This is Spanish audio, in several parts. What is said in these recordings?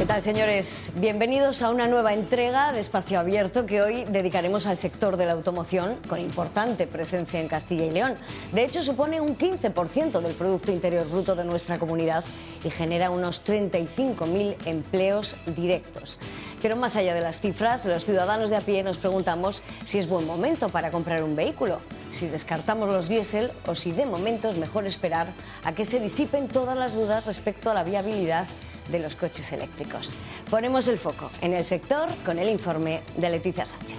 tal, señores? Bienvenidos a una nueva entrega de Espacio Abierto que hoy dedicaremos al sector de la automoción, con importante presencia en Castilla y León. De hecho, supone un 15% del Producto Interior Bruto de nuestra comunidad y genera unos 35.000 empleos directos. Pero más allá de las cifras, los ciudadanos de a pie nos preguntamos si es buen momento para comprar un vehículo, si descartamos los diésel o si de momento es mejor esperar a que se disipen todas las dudas respecto a la viabilidad de los coches eléctricos. Ponemos el foco en el sector con el informe de Leticia Sánchez.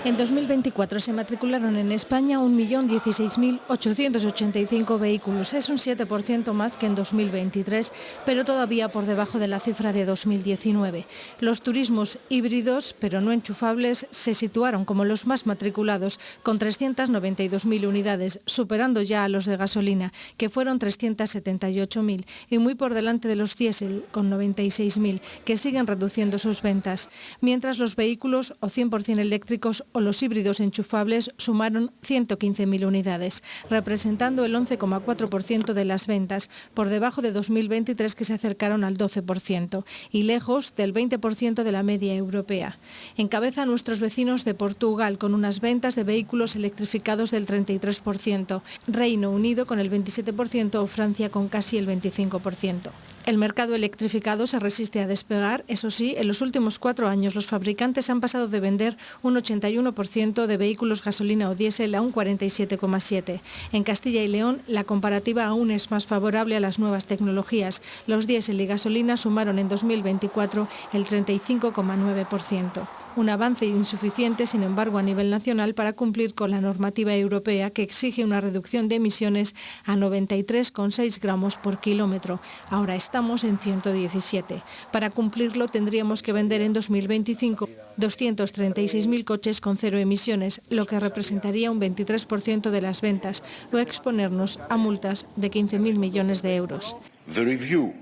En 2024 se matricularon en España 1.016.885 vehículos. Es un 7% más que en 2023, pero todavía por debajo de la cifra de 2019. Los turismos híbridos, pero no enchufables, se situaron como los más matriculados, con 392.000 unidades, superando ya a los de gasolina, que fueron 378.000, y muy por delante de los diésel, con 96.000, que siguen reduciendo sus ventas. Mientras los vehículos o 100% eléctricos o los híbridos enchufables sumaron 115.000 unidades, representando el 11,4% de las ventas, por debajo de 2023 que se acercaron al 12% y lejos del 20% de la media europea. Encabeza nuestros vecinos de Portugal con unas ventas de vehículos electrificados del 33%, Reino Unido con el 27% o Francia con casi el 25%. El mercado electrificado se resiste a despegar. Eso sí, en los últimos 4 años los fabricantes han pasado de vender un 81% de vehículos gasolina o diésel a un 47,7%. En Castilla y León, la comparativa aún es más favorable a las nuevas tecnologías. Los diésel y gasolina sumaron en 2024 el 35,9%. Un avance insuficiente, sin embargo, a nivel nacional para cumplir con la normativa europea que exige una reducción de emisiones a 93,6 gramos por kilómetro. Ahora estamos en 117. Para cumplirlo tendríamos que vender en 2025 236.000 coches con cero emisiones, lo que representaría un 23% de las ventas, o exponernos a multas de 15.000 millones de euros. The review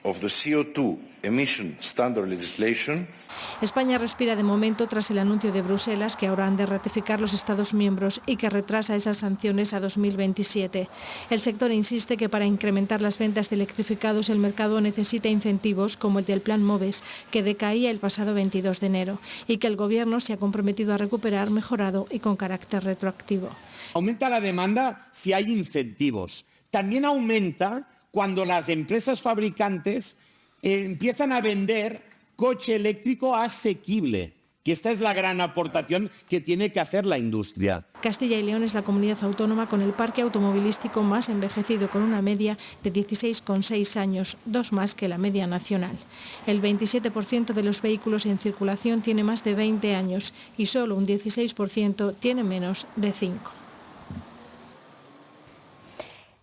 of the CO2 emission standard legislation. España respira de momento tras el anuncio de Bruselas que ahora han de ratificar los Estados miembros y que retrasa esas sanciones a 2027. El sector insiste que para incrementar las ventas de electrificados el mercado necesita incentivos como el del Plan MOVES, que decaía el pasado 22 de enero, y que el Gobierno se ha comprometido a recuperar mejorado y con carácter retroactivo. Aumenta la demanda si hay incentivos. También aumenta cuando las empresas fabricantes empiezan a vender coche eléctrico asequible, que esta es la gran aportación que tiene que hacer la industria. Castilla y León es la comunidad autónoma con el parque automovilístico más envejecido, con una media de 16,6 años, 2 más que la media nacional. El 27% de los vehículos en circulación tiene más de 20 años y solo un 16% tiene menos de 5.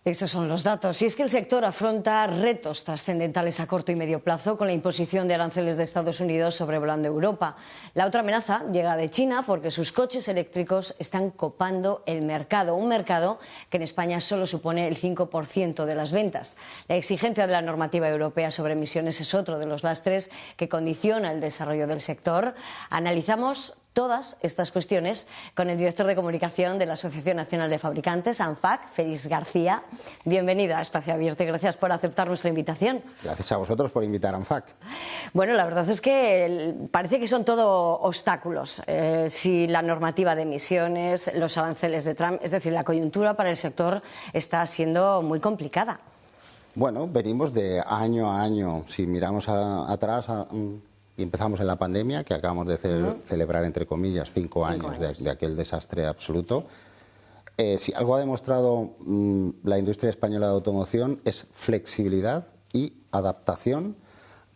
Esos son los datos. Y es que el sector afronta retos trascendentales a corto y medio plazo con la imposición de aranceles de Estados Unidos sobrevolando Europa. La otra amenaza llega de China porque sus coches eléctricos están copando el mercado, un mercado que en España solo supone el 5% de las ventas. La exigencia de la normativa europea sobre emisiones es otro de los lastres que condiciona el desarrollo del sector. Analizamos todas estas cuestiones con el director de comunicación de la Asociación Nacional de Fabricantes, ANFAC, Félix García. Bienvenido a Espacio Abierto y gracias por aceptar nuestra invitación. Gracias a vosotros por invitar a ANFAC. Bueno, la verdad es que parece que son todo obstáculos. Si la normativa de emisiones, los aranceles de Trump, es decir, la coyuntura para el sector está siendo muy complicada. Bueno, venimos de año a año. Si miramos atrás... Y empezamos en la pandemia, que acabamos de celebrar, entre comillas, 5 años de aquel desastre absoluto. Si algo ha demostrado la industria española de automoción es flexibilidad y adaptación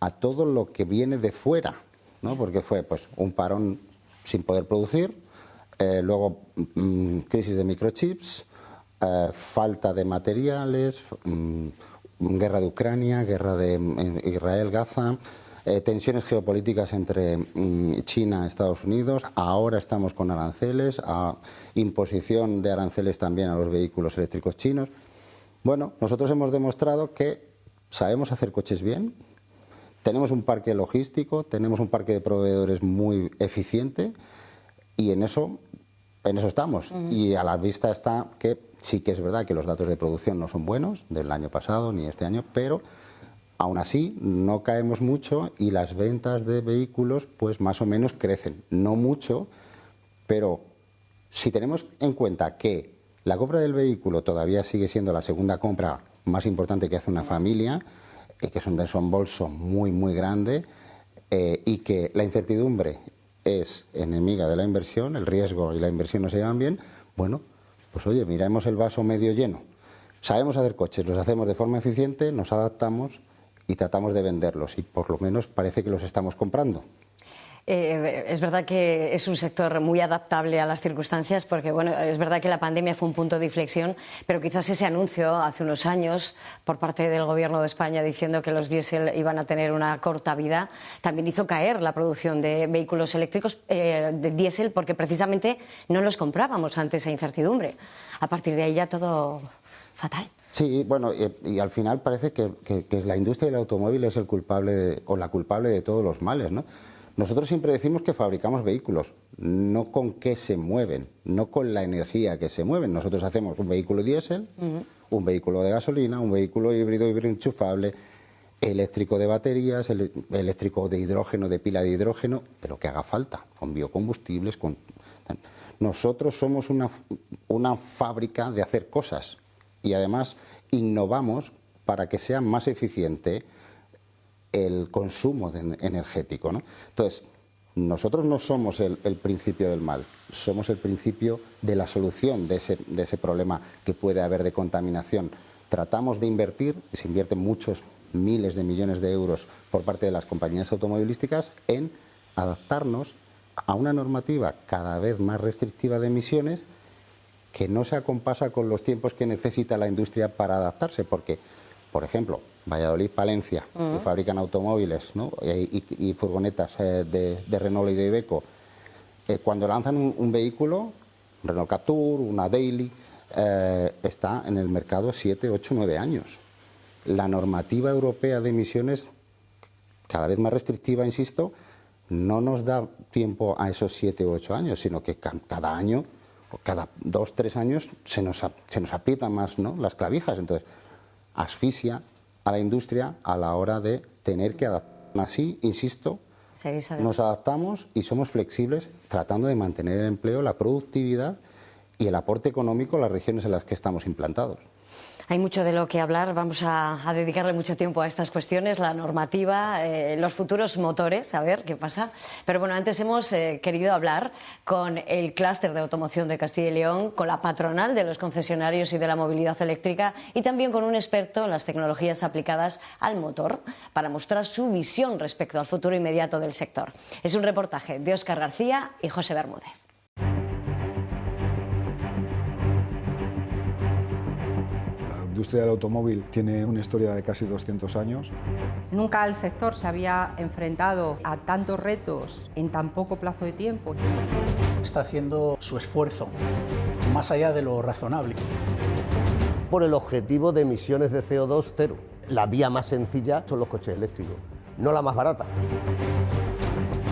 a todo lo que viene de fuera, ¿no? Porque fue pues un parón sin poder producir, luego crisis de microchips, falta de materiales, guerra de Ucrania, guerra de Israel-Gaza... tensiones geopolíticas entre China y Estados Unidos, ahora estamos con aranceles, imposición de aranceles también a los vehículos eléctricos chinos. Bueno, nosotros hemos demostrado que sabemos hacer coches bien, tenemos un parque logístico, tenemos un parque de proveedores muy eficiente y en eso estamos. Y a la vista está que sí que es verdad que los datos de producción no son buenos del año pasado ni este año, pero Aún así, no caemos mucho y las ventas de vehículos pues más o menos crecen. No mucho, pero si tenemos en cuenta que la compra del vehículo todavía sigue siendo la segunda compra más importante que hace una familia, que es un desembolso muy, muy grande, y que la incertidumbre es enemiga de la inversión, el riesgo y la inversión no se llevan bien, bueno, pues oye, miremos el vaso medio lleno. Sabemos hacer coches, los hacemos de forma eficiente, nos adaptamos y tratamos de venderlos y por lo menos parece que los estamos comprando. Es verdad que es un sector muy adaptable a las circunstancias porque, bueno, es verdad que la pandemia fue un punto de inflexión, pero quizás ese anuncio hace unos años por parte del Gobierno de España diciendo que los diésel iban a tener una corta vida, también hizo caer la producción de vehículos eléctricos de diésel porque precisamente no los comprábamos ante esa incertidumbre. A partir de ahí ya todo fatal. Sí, bueno, y al final parece que la industria del automóvil es el culpable o la culpable de todos los males, ¿no? Nosotros siempre decimos que fabricamos vehículos, no con qué se mueven, no con la energía que se mueven. Nosotros hacemos un vehículo diésel, un vehículo de gasolina, un vehículo híbrido enchufable, eléctrico de baterías, eléctrico de hidrógeno, de pila de hidrógeno, de lo que haga falta, con biocombustibles. Nosotros somos una fábrica de hacer cosas y además innovamos para que sea más eficiente el consumo energético, ¿no? Entonces, nosotros no somos el principio del mal, somos el principio de la solución de ese problema que puede haber de contaminación. Tratamos de invertir, se invierten muchos miles de millones de euros por parte de las compañías automovilísticas en adaptarnos a una normativa cada vez más restrictiva de emisiones que no se acompasa con los tiempos que necesita la industria para adaptarse, porque, por ejemplo, Valladolid, Palencia, que fabrican automóviles, ¿no? y furgonetas de Renault y de Iveco, cuando lanzan un vehículo, un Renault Captur, una Daily, está en el mercado 7, 8, 9 años. La normativa europea de emisiones, cada vez más restrictiva, insisto, no nos da tiempo a esos 7 u 8 años, sino que cada año, o cada 2, 3 años, se nos aprietan más, ¿no?, las clavijas. Entonces, asfixia a la industria a la hora de tener que adaptar. Así, insisto, nos adaptamos y somos flexibles tratando de mantener el empleo, la productividad y el aporte económico a las regiones en las que estamos implantados. Hay mucho de lo que hablar, vamos a dedicarle mucho tiempo a estas cuestiones, la normativa, los futuros motores, a ver qué pasa. Pero bueno, antes hemos querido hablar con el clúster de automoción de Castilla y León, con la patronal de los concesionarios y de la movilidad eléctrica y también con un experto en las tecnologías aplicadas al motor para mostrar su visión respecto al futuro inmediato del sector. Es un reportaje de Óscar García y José Bermúdez. La industria del automóvil tiene una historia de casi 200 años. Nunca el sector se había enfrentado a tantos retos en tan poco plazo de tiempo. Está haciendo su esfuerzo más allá de lo razonable. Por el objetivo de emisiones de CO2 cero. La vía más sencilla son los coches eléctricos, no la más barata.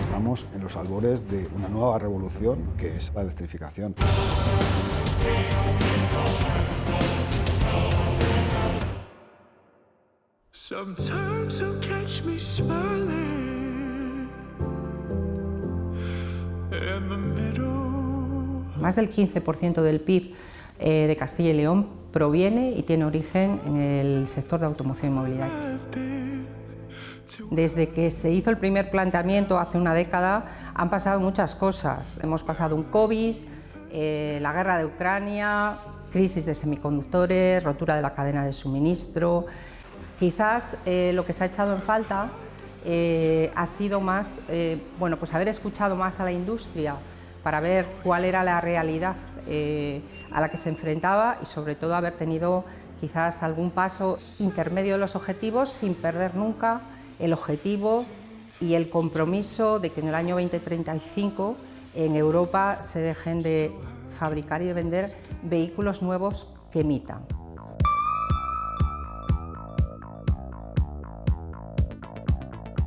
Estamos en los albores de una nueva revolución que es la electrificación. Sometimes you'll catch me smiling in the middle. Más del 15% del PIB de Castilla y León proviene y tiene origen en el sector de automoción y movilidad. Desde que se hizo el primer planteamiento hace una década han pasado muchas cosas. Hemos pasado un COVID, la guerra de Ucrania, crisis de semiconductores, rotura de la cadena de suministro. Quizás lo que se ha echado en falta ha sido más, pues haber escuchado más a la industria para ver cuál era la realidad a la que se enfrentaba y sobre todo haber tenido quizás algún paso intermedio de los objetivos sin perder nunca el objetivo y el compromiso de que en el año 2035 en Europa se dejen de fabricar y de vender vehículos nuevos que emitan.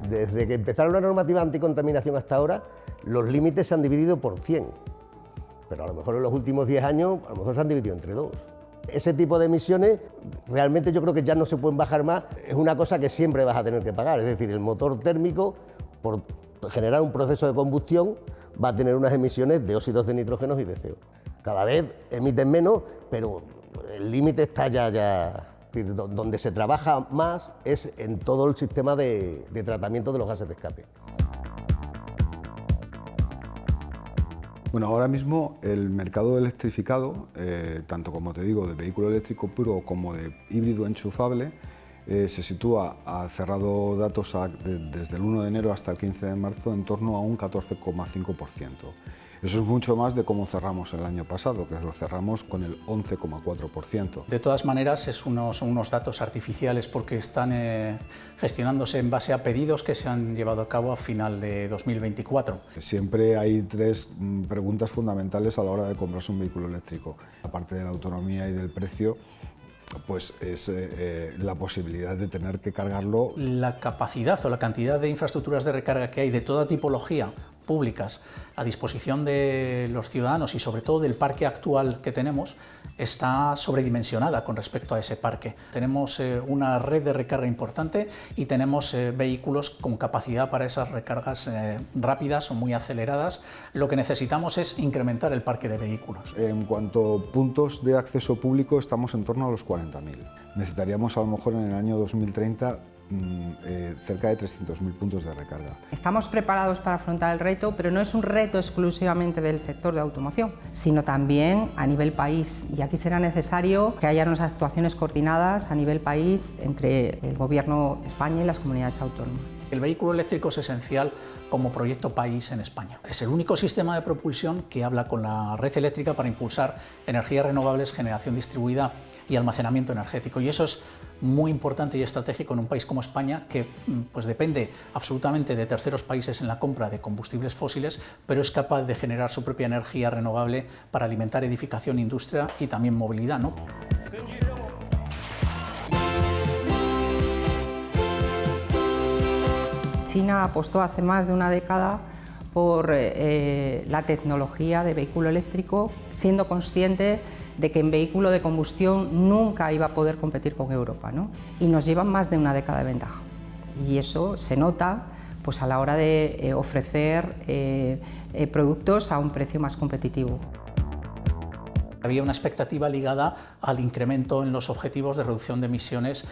Desde que empezaron la normativa anticontaminación hasta ahora, los límites se han dividido por 100. Pero a lo mejor en los últimos 10 años, a lo mejor se han dividido entre 2. Ese tipo de emisiones realmente yo creo que ya no se pueden bajar más, es una cosa que siempre vas a tener que pagar, es decir, el motor térmico, por generar un proceso de combustión, va a tener unas emisiones de óxidos de nitrógeno y de CO. Cada vez emiten menos, pero el límite está ya. Es decir, donde se trabaja más es en todo el sistema de tratamiento de los gases de escape. Bueno, ahora mismo el mercado electrificado, tanto como te digo, de vehículo eléctrico puro como de híbrido enchufable, se sitúa, ha cerrado datos desde el 1 de enero hasta el 15 de marzo en torno a un 14,5%. Eso es mucho más de cómo cerramos el año pasado, que lo cerramos con el 11,4%. De todas maneras, son unos datos artificiales porque están gestionándose en base a pedidos que se han llevado a cabo a final de 2024. Siempre hay tres preguntas fundamentales a la hora de comprarse un vehículo eléctrico. Aparte de la autonomía y del precio, pues es la posibilidad de tener que cargarlo. La capacidad o la cantidad de infraestructuras de recarga que hay de toda tipología públicas a disposición de los ciudadanos y sobre todo del parque actual que tenemos está sobredimensionada con respecto a ese parque. Tenemos una red de recarga importante y tenemos vehículos con capacidad para esas recargas rápidas o muy aceleradas. Lo que necesitamos es incrementar el parque de vehículos. En cuanto a puntos de acceso público, estamos en torno a los 40.000. Necesitaríamos a lo mejor en el año 2030 cerca de 300.000 puntos de recarga. Estamos preparados para afrontar el reto, pero no es un reto exclusivamente del sector de automoción, sino también a nivel país. Y aquí será necesario que haya unas actuaciones coordinadas a nivel país entre el Gobierno de España y las comunidades autónomas. El vehículo eléctrico es esencial como proyecto país en España. Es el único sistema de propulsión que habla con la red eléctrica para impulsar energías renovables, generación distribuida y almacenamiento energético. Y eso es muy importante y estratégico en un país como España, que pues depende absolutamente de terceros países en la compra de combustibles fósiles, pero es capaz de generar su propia energía renovable para alimentar edificación, industria y también movilidad, ¿no? China apostó hace más de una década por la tecnología de vehículo eléctrico, siendo consciente de que en vehículo de combustión nunca iba a poder competir con Europa, ¿no? Y nos llevan más de una década de ventaja. Y eso se nota pues, a la hora de ofrecer productos a un precio más competitivo. Había una expectativa ligada al incremento en los objetivos de reducción de emisiones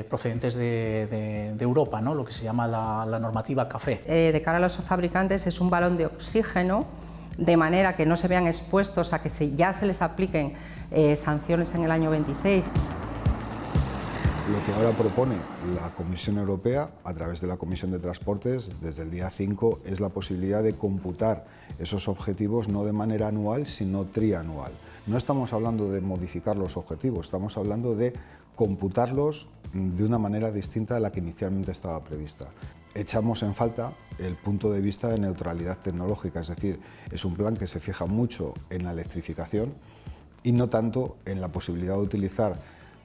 procedentes de Europa, ¿no? Lo que se llama la normativa CAFE. De cara a los fabricantes es un balón de oxígeno, de manera que no se vean expuestos a que ya se les apliquen sanciones en el año 26. Lo que ahora propone la Comisión Europea, a través de la Comisión de Transportes, desde el día 5, es la posibilidad de computar esos objetivos no de manera anual, sino trianual. No estamos hablando de modificar los objetivos, estamos hablando de computarlos de una manera distinta a la que inicialmente estaba prevista. Echamos en falta el punto de vista de neutralidad tecnológica, es decir, es un plan que se fija mucho en la electrificación y no tanto en la posibilidad de utilizar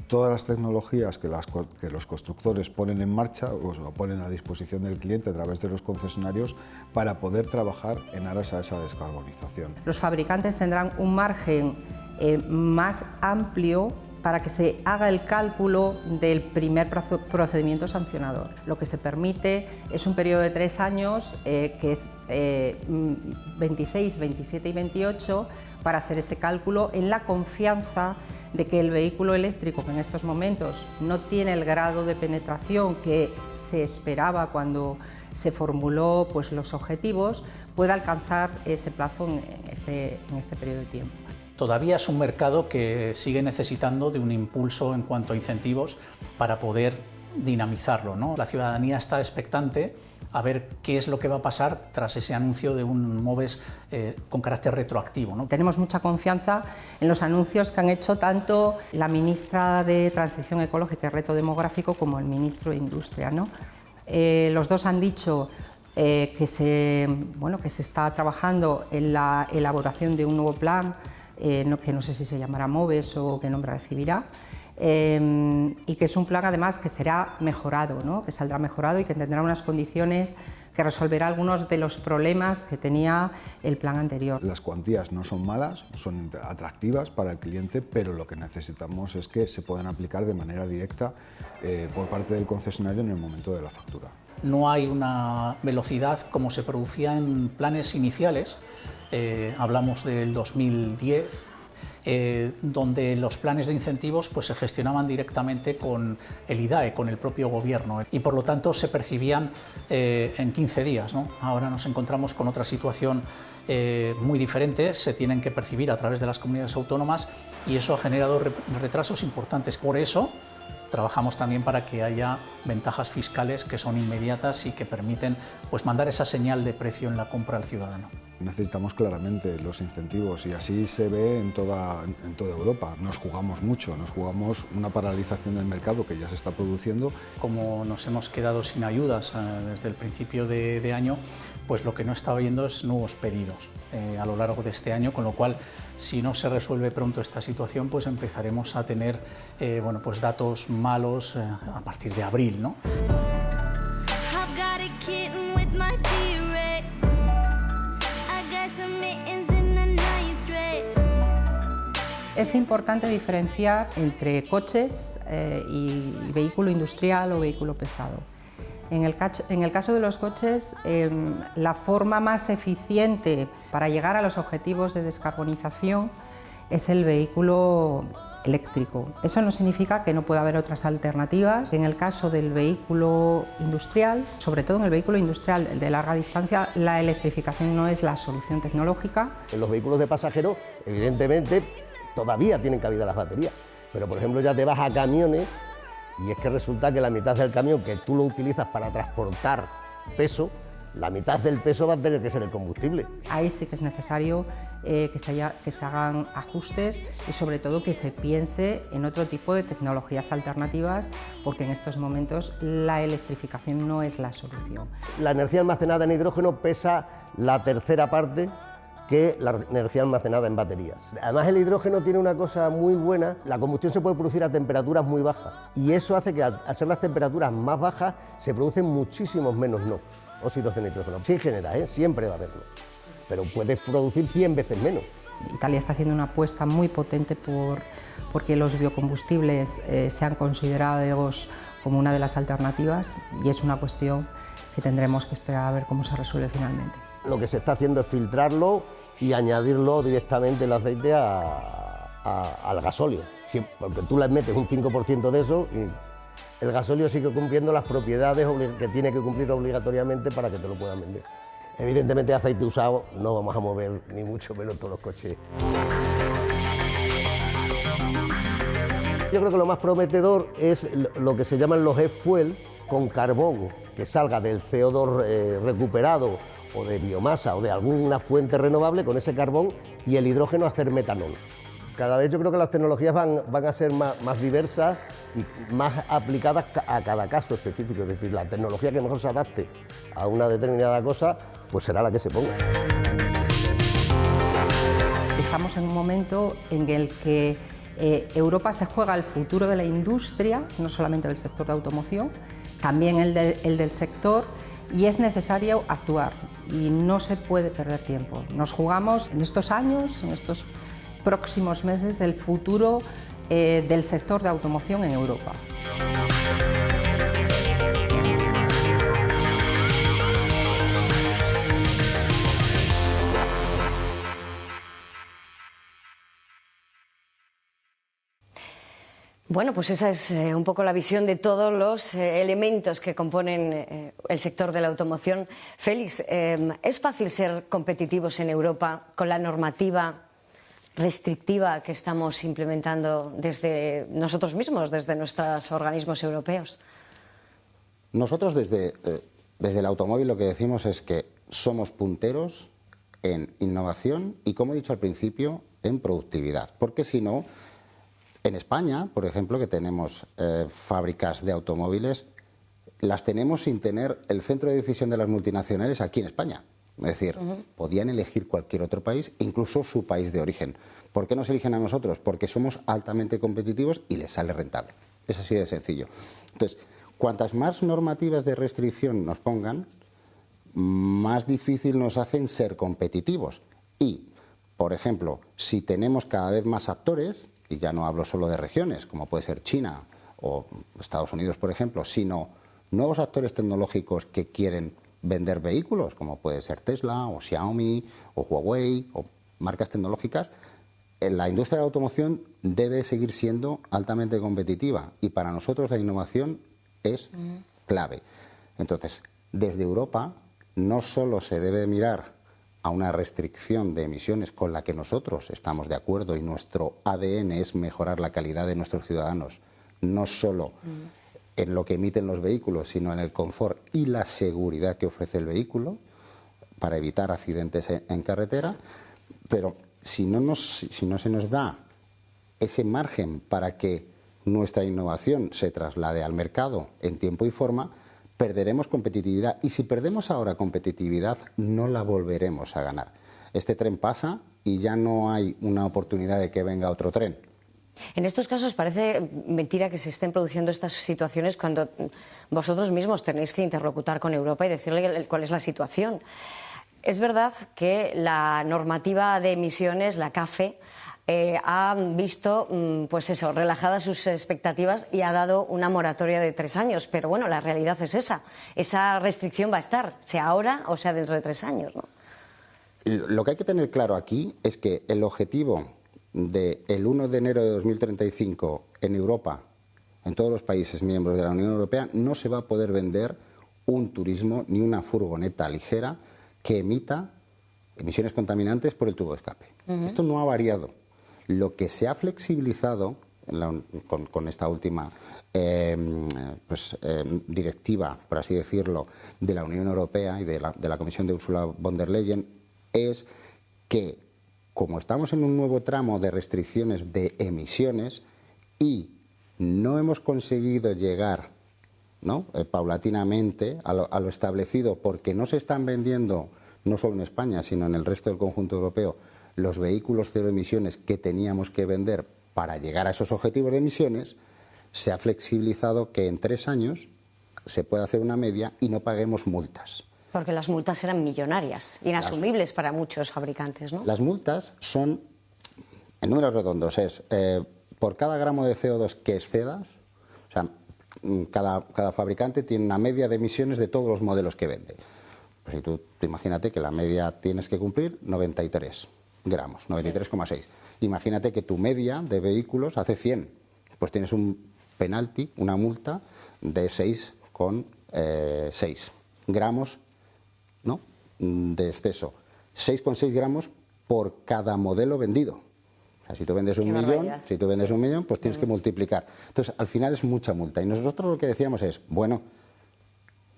todas las tecnologías que los constructores ponen en marcha o ponen a disposición del cliente a través de los concesionarios para poder trabajar en aras a esa descarbonización. Los fabricantes tendrán un margen más amplio para que se haga el cálculo del primer procedimiento sancionador. Lo que se permite es un periodo de 3 años, que es 26, 27 y 28, para hacer ese cálculo en la confianza de que el vehículo eléctrico, que en estos momentos no tiene el grado de penetración que se esperaba cuando se formuló pues, los objetivos, pueda alcanzar ese plazo en este periodo de tiempo. Todavía es un mercado que sigue necesitando de un impulso en cuanto a incentivos para poder dinamizarlo, ¿no? La ciudadanía está expectante a ver qué es lo que va a pasar tras ese anuncio de un MOVES con carácter retroactivo, ¿no? Tenemos mucha confianza en los anuncios que han hecho tanto la ministra de Transición Ecológica y Reto Demográfico como el ministro de Industria, ¿no? Los dos han dicho que se está trabajando en la elaboración de un nuevo plan, que no sé si se llamará MOVES o qué nombre recibirá, y que es un plan además que será mejorado, ¿no? Que saldrá mejorado y que tendrá unas condiciones que resolverá algunos de los problemas que tenía el plan anterior. Las cuantías no son malas, son atractivas para el cliente, pero lo que necesitamos es que se puedan aplicar de manera directa por parte del concesionario en el momento de la factura. No hay una velocidad como se producía en planes iniciales, hablamos del 2010, donde los planes de incentivos pues, se gestionaban directamente con el IDAE, con el propio gobierno, y por lo tanto se percibían en 15 días, ¿no? Ahora nos encontramos con otra situación muy diferente, se tienen que percibir a través de las comunidades autónomas y eso ha generado retrasos importantes. Por eso trabajamos también para que haya ventajas fiscales que son inmediatas y que permiten pues, mandar esa señal de precio en la compra al ciudadano. Necesitamos claramente los incentivos y así se ve en toda Europa. Nos jugamos mucho, nos jugamos una paralización del mercado que ya se está produciendo. Como nos hemos quedado sin ayudas desde el principio de año, pues lo que no está habiendo es nuevos pedidos a lo largo de este año, con lo cual si no se resuelve pronto esta situación, pues empezaremos a tener bueno, pues datos malos a partir de abril, ¿no? Es importante diferenciar entre coches y vehículo industrial o vehículo pesado. En el caso de los coches, la forma más eficiente para llegar a los objetivos de descarbonización es el vehículo eléctrico. Eso no significa que no pueda haber otras alternativas. En el caso del vehículo industrial, sobre todo en el vehículo industrial de larga distancia, la electrificación no es la solución tecnológica. En los vehículos de pasajeros, evidentemente, todavía tienen cabida las baterías, pero por ejemplo ya te vas a camiones y es que resulta que la mitad del camión que tú lo utilizas para transportar peso, la mitad del peso va a tener que ser el combustible. Ahí sí que es necesario que se hagan ajustes y sobre todo que se piense en otro tipo de tecnologías alternativas, porque en estos momentos la electrificación no es la solución. La energía almacenada en hidrógeno pesa la tercera parte que la energía almacenada en baterías. Además, el hidrógeno tiene una cosa muy buena, la combustión se puede producir a temperaturas muy bajas y eso hace que al ser las temperaturas más bajas se producen muchísimos menos NOx, óxidos de nitrógeno. Sí genera, siempre va a haberlo, pero puedes producir 100 veces menos. Italia está haciendo una apuesta muy potente porque los biocombustibles sean considerados como una de las alternativas y es una cuestión que tendremos que esperar a ver cómo se resuelve finalmente. Lo que se está haciendo es filtrarlo y añadirlo directamente el aceite al gasóleo, sí, porque tú le metes un 5% de eso y el gasóleo sigue cumpliendo las propiedades que tiene que cumplir obligatoriamente para que te lo puedan vender. Evidentemente aceite usado no vamos a mover ni mucho menos todos los coches. Yo creo que lo más prometedor es lo que se llaman los e-fuel con carbón, que salga del CO2 recuperado o de biomasa o de alguna fuente renovable con ese carbón y el hidrógeno hacer metanol. Cada vez yo creo que las tecnologías van a ser más diversas y más aplicadas a cada caso específico, es decir, la tecnología que mejor se adapte a una determinada cosa, pues será la que se ponga. Estamos en un momento en el que Europa se juega el futuro de la industria, no solamente del sector de automoción, también el del sector, y es necesario actuar y no se puede perder tiempo. Nos jugamos en estos años, en estos próximos meses, el futuro del sector de automoción en Europa. Bueno, pues esa es un poco la visión de todos los elementos que componen el sector de la automoción. Félix, ¿es fácil ser competitivos en Europa con la normativa restrictiva que estamos implementando desde nosotros mismos, desde nuestros organismos europeos? Nosotros desde el automóvil lo que decimos es que somos punteros en innovación y, como he dicho al principio, en productividad, porque si no, en España, por ejemplo, que tenemos fábricas de automóviles, las tenemos sin tener el centro de decisión de las multinacionales aquí en España. Es decir, podían elegir cualquier otro país, incluso su país de origen. ¿Por qué nos eligen a nosotros? Porque somos altamente competitivos y les sale rentable. Es así de sencillo. Entonces, cuantas más normativas de restricción nos pongan, más difícil nos hacen ser competitivos. Y, por ejemplo, si tenemos cada vez más actores, y ya no hablo solo de regiones, como puede ser China o Estados Unidos, por ejemplo, sino nuevos actores tecnológicos que quieren vender vehículos, como puede ser Tesla o Xiaomi o Huawei o marcas tecnológicas, la industria de la automoción debe seguir siendo altamente competitiva y para nosotros la innovación es clave. Entonces, desde Europa no solo se debe mirar a una restricción de emisiones con la que nosotros estamos de acuerdo y nuestro ADN es mejorar la calidad de nuestros ciudadanos, no solo en lo que emiten los vehículos, sino en el confort y la seguridad que ofrece el vehículo para evitar accidentes en carretera, pero si no se nos da ese margen para que nuestra innovación se traslade al mercado en tiempo y forma, perderemos competitividad. Y si perdemos ahora competitividad, no la volveremos a ganar. Este tren pasa y ya no hay una oportunidad de que venga otro tren. En estos casos parece mentira que se estén produciendo estas situaciones cuando vosotros mismos tenéis que interlocutar con Europa y decirle cuál es la situación. Es verdad que la normativa de emisiones, la CAFE, ha visto pues eso, relajadas sus expectativas y ha dado una moratoria de 3 años. Pero bueno, la realidad es esa. Esa restricción va a estar, sea ahora o sea dentro de 3 años, ¿no? Lo que hay que tener claro aquí es que el objetivo del 1 de enero de 2035 en Europa, en todos los países miembros de la Unión Europea, no se va a poder vender un turismo ni una furgoneta ligera que emita emisiones contaminantes por el tubo de escape. Esto no ha variado. Lo que se ha flexibilizado con esta última directiva, por así decirlo, de la Unión Europea y de la Comisión de Ursula von der Leyen es que, como estamos en un nuevo tramo de restricciones de emisiones y no hemos conseguido llegar, ¿no?, paulatinamente a lo establecido, porque no se están vendiendo, no solo en España, sino en el resto del conjunto europeo, los vehículos cero emisiones que teníamos que vender para llegar a esos objetivos de emisiones, se ha flexibilizado que en 3 años se puede hacer una media y no paguemos multas. Porque las multas eran millonarias, inasumibles para muchos fabricantes, ¿no? Las multas son, en números redondos, es por cada gramo de CO2 que excedas, o sea, cada fabricante tiene una media de emisiones de todos los modelos que vende. Pues si tú imagínate que la media tienes que cumplir 93 gramos, 93,6. Imagínate que tu media de vehículos hace 100, pues tienes un penalti, una multa de 6,6 gramos, ¿no?, de exceso. 6,6 gramos por cada modelo vendido. O sea, si tú vendes un millón, pues tienes que multiplicar. Entonces, al final es mucha multa. Y nosotros lo que decíamos es, bueno,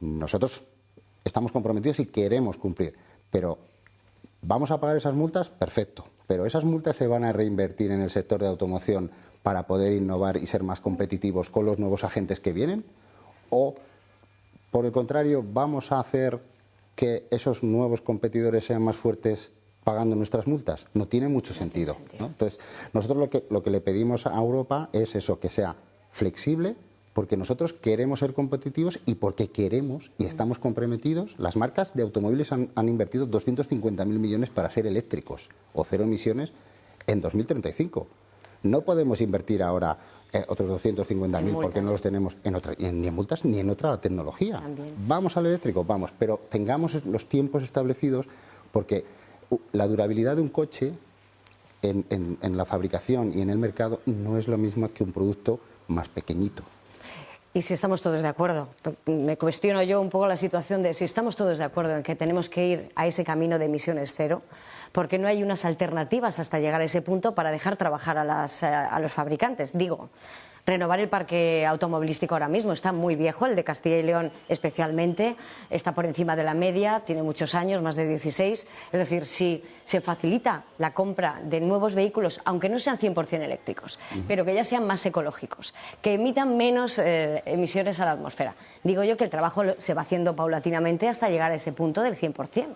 nosotros estamos comprometidos y queremos cumplir, pero ¿vamos a pagar esas multas? Perfecto. Pero esas multas se van a reinvertir en el sector de automoción para poder innovar y ser más competitivos con los nuevos agentes que vienen. ¿O, por el contrario, vamos a hacer que esos nuevos competidores sean más fuertes pagando nuestras multas? No tiene mucho sentido, ¿no? Entonces, nosotros lo que le pedimos a Europa es eso, que sea flexible, porque nosotros queremos ser competitivos y porque queremos y estamos comprometidos. Las marcas de automóviles han invertido 250.000 millones para ser eléctricos o cero emisiones en 2035. No podemos invertir ahora otros 250.000 porque no los tenemos ni en multas ni en otra tecnología. También. Vamos al eléctrico, vamos, pero tengamos los tiempos establecidos, porque la durabilidad de un coche en la fabricación y en el mercado no es lo mismo que un producto más pequeñito. Y si estamos todos de acuerdo, me cuestiono yo un poco la situación de si estamos todos de acuerdo en que tenemos que ir a ese camino de emisiones cero, porque no hay unas alternativas hasta llegar a ese punto para dejar trabajar a los fabricantes. Digo, renovar el parque automovilístico ahora mismo está muy viejo, el de Castilla y León especialmente, está por encima de la media, tiene muchos años, más de 16. Es decir, si se facilita la compra de nuevos vehículos, aunque no sean 100% eléctricos, pero que ya sean más ecológicos, que emitan menos emisiones a la atmósfera, digo yo que el trabajo se va haciendo paulatinamente hasta llegar a ese punto del 100%.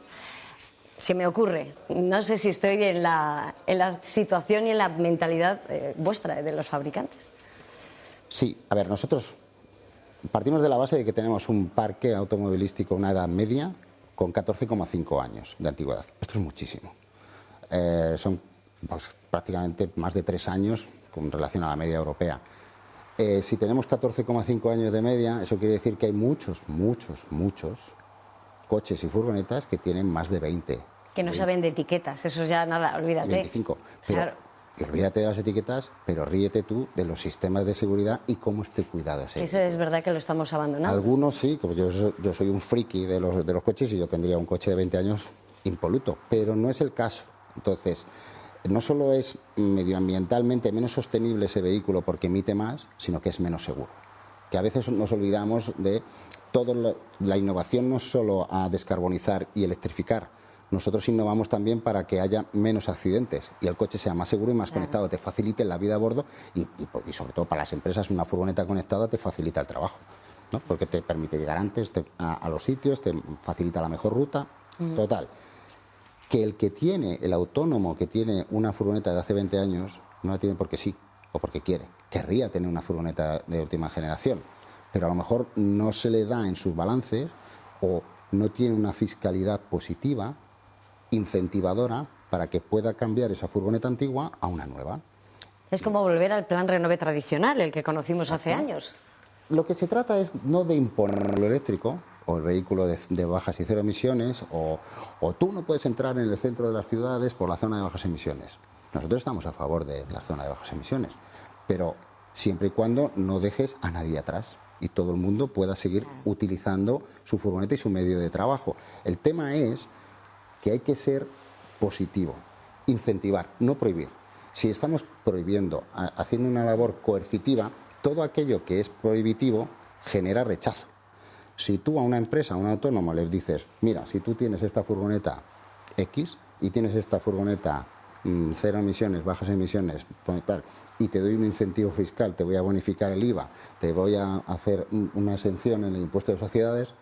se me ocurre, no sé si estoy en la situación y en la mentalidad vuestra, de los fabricantes. Sí, a ver, nosotros partimos de la base de que tenemos un parque automovilístico, una edad media, con 14,5 años de antigüedad. Esto es muchísimo. Son pues, prácticamente más de 3 años con relación a la media europea. Si tenemos 14,5 años de media, eso quiere decir que hay muchos coches y furgonetas que tienen más de 20. Que no saben de etiquetas, eso ya nada, olvídate. 25. Pero, claro. Y olvídate de las etiquetas, pero ríete tú de los sistemas de seguridad y cómo esté cuidado ese. Eso es verdad que lo estamos abandonando. Algunos sí, como yo soy un friki de los coches y yo tendría un coche de 20 años impoluto, pero no es el caso. Entonces, no solo es medioambientalmente menos sostenible ese vehículo porque emite más, sino que es menos seguro. Que a veces nos olvidamos de toda la innovación, no solo a descarbonizar y electrificar. Nosotros innovamos también para que haya menos accidentes y el coche sea más seguro y más conectado, te facilite la vida a bordo y sobre todo para las empresas una furgoneta conectada te facilita el trabajo, ¿no? Porque te permite llegar antes a los sitios, te facilita la mejor ruta, total. Que el que tiene, el autónomo que tiene una furgoneta de hace 20 años, no la tiene porque sí o porque quiere. Querría tener una furgoneta de última generación, pero a lo mejor no se le da en sus balances o no tiene una fiscalidad positiva, incentivadora, para que pueda cambiar esa furgoneta antigua a una nueva. Es como volver al plan Renove tradicional, el que conocimos hace años. Lo que se trata es no de imponer lo eléctrico, o el vehículo de bajas y cero emisiones, o tú no puedes entrar en el centro de las ciudades por la zona de bajas emisiones. Nosotros estamos a favor de la zona de bajas emisiones, pero siempre y cuando no dejes a nadie atrás y todo el mundo pueda seguir utilizando su furgoneta y su medio de trabajo. El tema es que hay que ser positivo, incentivar, no prohibir. Si estamos prohibiendo, haciendo una labor coercitiva, todo aquello que es prohibitivo genera rechazo. Si tú a una empresa, a un autónomo, le dices, mira, si tú tienes esta furgoneta X y tienes esta furgoneta cero emisiones, bajas emisiones, tal, y te doy un incentivo fiscal, te voy a bonificar el IVA, te voy a hacer una exención en el impuesto de sociedades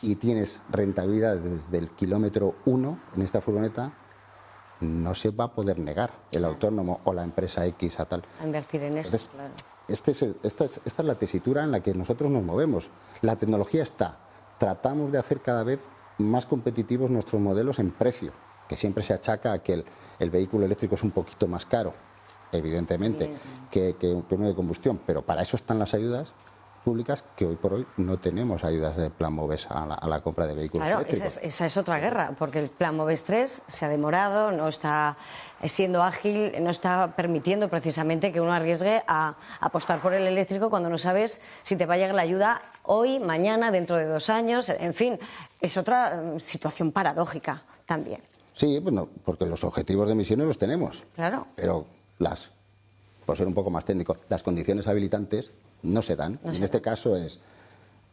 y tienes rentabilidad desde el kilómetro 1 en esta furgoneta, no se va a poder negar el autónomo o la empresa X a tal. A invertir en eso, Entonces, claro. Esta es la tesitura en la que nosotros nos movemos. La tecnología está. Tratamos de hacer cada vez más competitivos nuestros modelos en precio, que siempre se achaca a que el vehículo eléctrico es un poquito más caro, evidentemente, que uno de combustión. Pero para eso están las ayudas públicas, que hoy por hoy no tenemos ayudas del Plan MOVES a la compra de vehículos eléctricos. Esa es otra guerra, porque el Plan MOVES 3 se ha demorado, no está siendo ágil, no está permitiendo precisamente que uno arriesgue a apostar por el eléctrico cuando no sabes si te va a llegar la ayuda hoy, mañana, dentro de 2 años. En fin, es otra situación paradójica también. Sí, bueno, porque los objetivos de emisiones los tenemos. Claro. Pero por ser un poco más técnico, las condiciones habilitantes no se dan. En este caso es,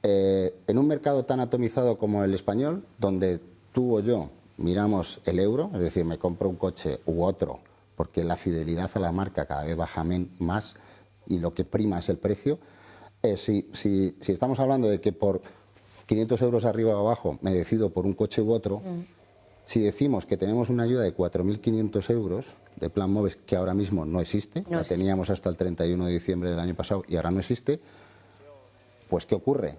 en un mercado tan atomizado como el español, donde tú o yo miramos el euro, es decir, me compro un coche u otro, porque la fidelidad a la marca cada vez baja más y lo que prima es el precio, si estamos hablando de que por 500 euros arriba o abajo me decido por un coche u otro, si decimos que tenemos una ayuda de 4.500 euros de Plan MOVES, que ahora mismo no existe, la teníamos hasta el 31 de diciembre del año pasado y ahora no existe, pues ¿qué ocurre?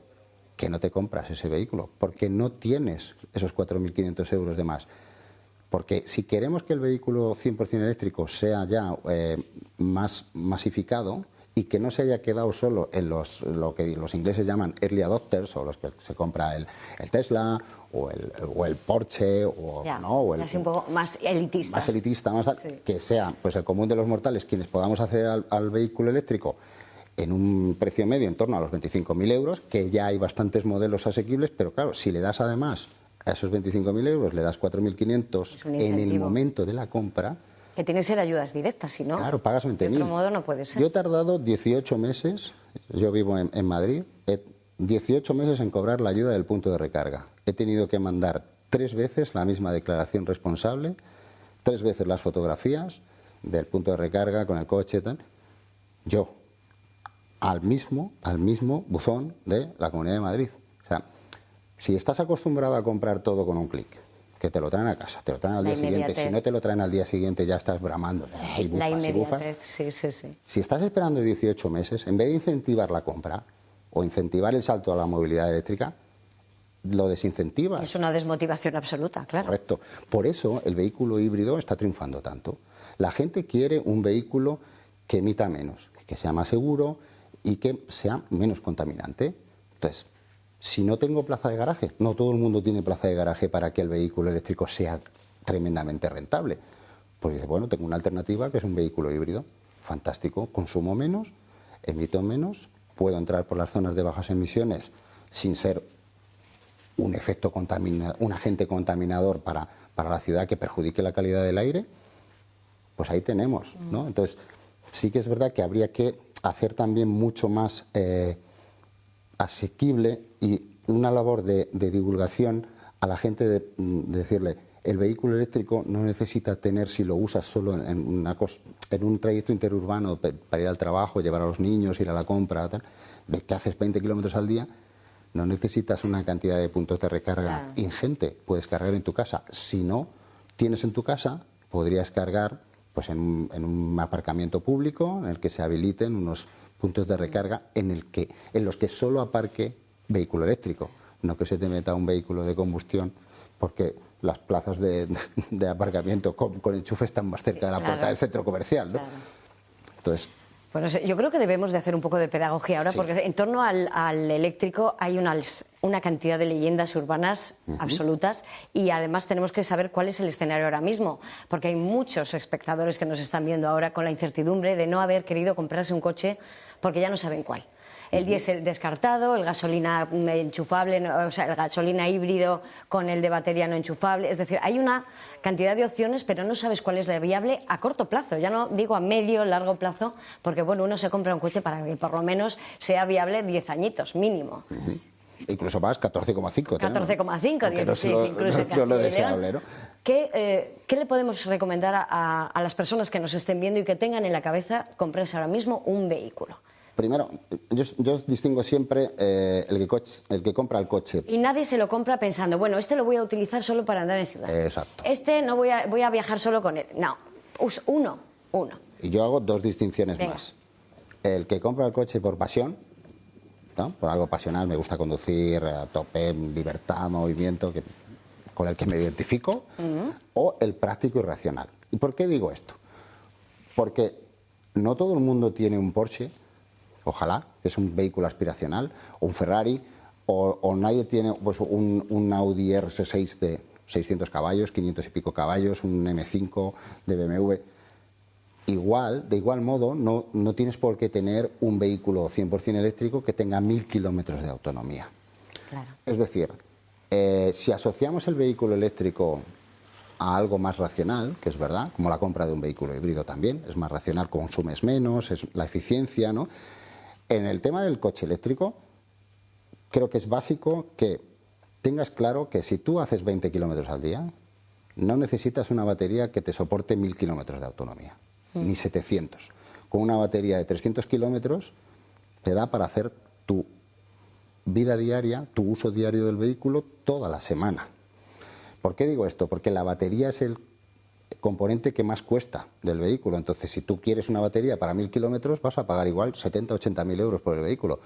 Que no te compras ese vehículo, porque no tienes esos 4.500 euros de más. Porque si queremos que el vehículo 100% eléctrico sea ya más masificado y que no se haya quedado solo en lo que los ingleses llaman early adopters, o los que se compra el Tesla o el Porsche o así un poco más elitista. Más elitista, que sea pues el común de los mortales quienes podamos acceder al vehículo eléctrico en un precio medio en torno a los 25.000 euros, que ya hay bastantes modelos asequibles, pero claro, si le das además a esos 25.000 euros, le das 4.500 en el momento de la compra. Que tiene que ser ayudas directas, si no, claro, pagas 20.000. De otro modo no puede ser. Yo he tardado 18 meses, yo vivo en Madrid, 18 meses en cobrar la ayuda del punto de recarga. He tenido que mandar 3 veces la misma declaración responsable, 3 veces las fotografías del punto de recarga con el coche, tal. Yo, al mismo buzón de la Comunidad de Madrid. O sea, si estás acostumbrado a comprar todo con un clic, que te lo traen a casa, te lo traen al día siguiente. Si no te lo traen al día siguiente ya estás bramando. Y bufas, La y bufas. inmediatez, sí, sí, sí. Si estás esperando 18 meses, en vez de incentivar la compra o incentivar el salto a la movilidad eléctrica, lo desincentivas. Es una desmotivación absoluta, claro. Correcto. Por eso el vehículo híbrido está triunfando tanto. La gente quiere un vehículo que emita menos, que sea más seguro y que sea menos contaminante. Entonces, si no tengo plaza de garaje, no todo el mundo tiene plaza de garaje para que el vehículo eléctrico sea tremendamente rentable. Pues dice, bueno, tengo una alternativa que es un vehículo híbrido. Fantástico, consumo menos, emito menos, puedo entrar por las zonas de bajas emisiones sin ser un agente contaminador para la ciudad que perjudique la calidad del aire. Pues ahí tenemos, ¿no? Entonces, sí que es verdad que habría que hacer también mucho más asequible y una labor de divulgación a la gente de decirle, el vehículo eléctrico no necesita tener, si lo usas solo en un trayecto interurbano para ir al trabajo, llevar a los niños, ir a la compra, tal, ves que haces 20 kilómetros al día, no necesitas una cantidad de puntos de recarga ingente, puedes cargar en tu casa. Si no tienes en tu casa, podrías cargar pues en un aparcamiento público en el que se habiliten unos puntos de recarga en los que solo aparque vehículo eléctrico, no que se te meta un vehículo de combustión, porque las plazas de aparcamiento con enchufe están más cerca de la puerta del centro comercial, ¿no? Claro. Entonces, Bueno, yo creo que debemos de hacer un poco de pedagogía ahora, porque en torno al eléctrico hay una cantidad de leyendas urbanas absolutas, y además tenemos que saber cuál es el escenario ahora mismo, porque hay muchos espectadores que nos están viendo ahora con la incertidumbre de no haber querido comprarse un coche porque ya no saben cuál. El diésel descartado, el gasolina enchufable, o sea, el gasolina híbrido con el de batería no enchufable. Es decir, hay una cantidad de opciones, pero no sabes cuál es la viable a corto plazo. Ya no digo a medio, largo plazo, porque bueno, uno se compra un coche para que por lo menos sea viable 10 añitos mínimo. Incluso más, 14,5. 14,5, 16 incluso en no lo Castilla y deseable, León. ¿no? ¿Qué le podemos recomendar a las personas que nos estén viendo y que tengan en la cabeza comprarse ahora mismo un vehículo? Primero, yo distingo siempre el que compra el coche. Y nadie se lo compra pensando, bueno, este lo voy a utilizar solo para andar en ciudad. Exacto. Este no voy a viajar solo con él. No, uno. Y yo hago dos distinciones más. El que compra el coche por pasión, ¿no? Por algo pasional, me gusta conducir a tope, libertad, movimiento, con el que me identifico, o el práctico y racional. ¿Y por qué digo esto? Porque no todo el mundo tiene un Porsche, ojalá, que es un vehículo aspiracional, o un Ferrari, o nadie tiene pues, un Audi RS6 de 600 caballos, 500 y pico caballos, un M5 de BMW. De igual modo, no tienes por qué tener un vehículo 100% eléctrico que tenga 1000 kilómetros de autonomía. Claro. Es decir, si asociamos el vehículo eléctrico a algo más racional, que es verdad, como la compra de un vehículo híbrido también, es más racional, consumes menos, es la eficiencia, ¿no? En el tema del coche eléctrico, creo que es básico que tengas claro que si tú haces 20 kilómetros al día, no necesitas una batería que te soporte 1000 kilómetros de autonomía, ni 700. Con una batería de 300 kilómetros te da para hacer tu vida diaria, tu uso diario del vehículo toda la semana. ¿Por qué digo esto? Porque la batería es el componente que más cuesta del vehículo. Entonces, si tú quieres una batería para 1000 kilómetros, vas a pagar igual 70 o 80 mil euros por el vehículo.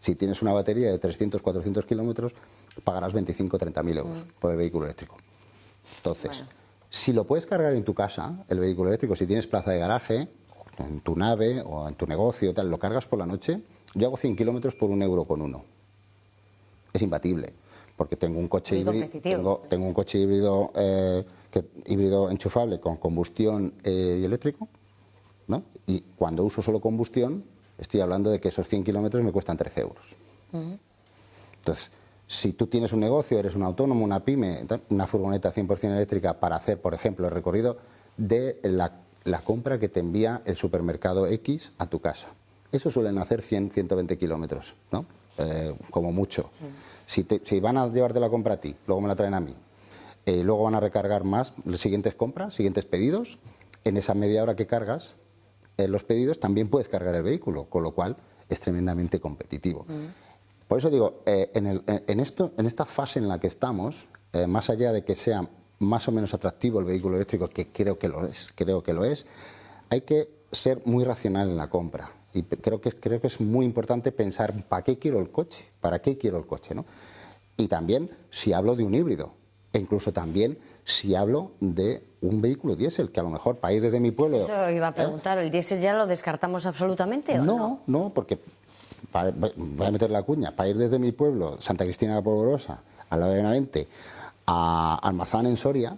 Si tienes una batería de 300 400 kilómetros, pagarás 25 o 30 mil euros por el vehículo eléctrico. Entonces, si lo puedes cargar en tu casa, el vehículo eléctrico, si tienes plaza de garaje, en tu nave o en tu negocio, tal, lo cargas por la noche, yo hago 100 kilómetros por 1 euro con uno. Es imbatible, porque tengo un coche híbrido, tengo un coche híbrido, híbrido enchufable con combustión y eléctrico, ¿no? Y cuando uso solo combustión, estoy hablando de que esos 100 kilómetros me cuestan 13 euros. Entonces, si tú tienes un negocio, eres un autónomo, una pyme, una furgoneta 100% eléctrica para hacer, por ejemplo, el recorrido de la compra que te envía el supermercado X a tu casa. Eso suelen hacer 100, 120 kilómetros, ¿no? Como mucho. Sí. Si van a llevarte la compra a ti, luego me la traen a mí, luego van a recargar más, las siguientes compras, siguientes pedidos, en esa media hora que cargas los pedidos también puedes cargar el vehículo, con lo cual es tremendamente competitivo. Por eso digo, en esta fase en la que estamos, más allá de que sea más o menos atractivo el vehículo eléctrico, que creo que lo es, hay que ser muy racional en la compra. Y creo que es muy importante pensar ¿para qué quiero el coche? ¿Para qué quiero el coche? ¿No? Y también si hablo de un híbrido, e incluso también si hablo de un vehículo diésel, que a lo mejor para ir desde mi pueblo... Eso iba a preguntar, ¿el diésel ya lo descartamos absolutamente o no? No, porque, voy a meter la cuña, para ir desde mi pueblo, Santa Cristina de la Polvorosa, al lado de Benavente, a Almazán en Soria,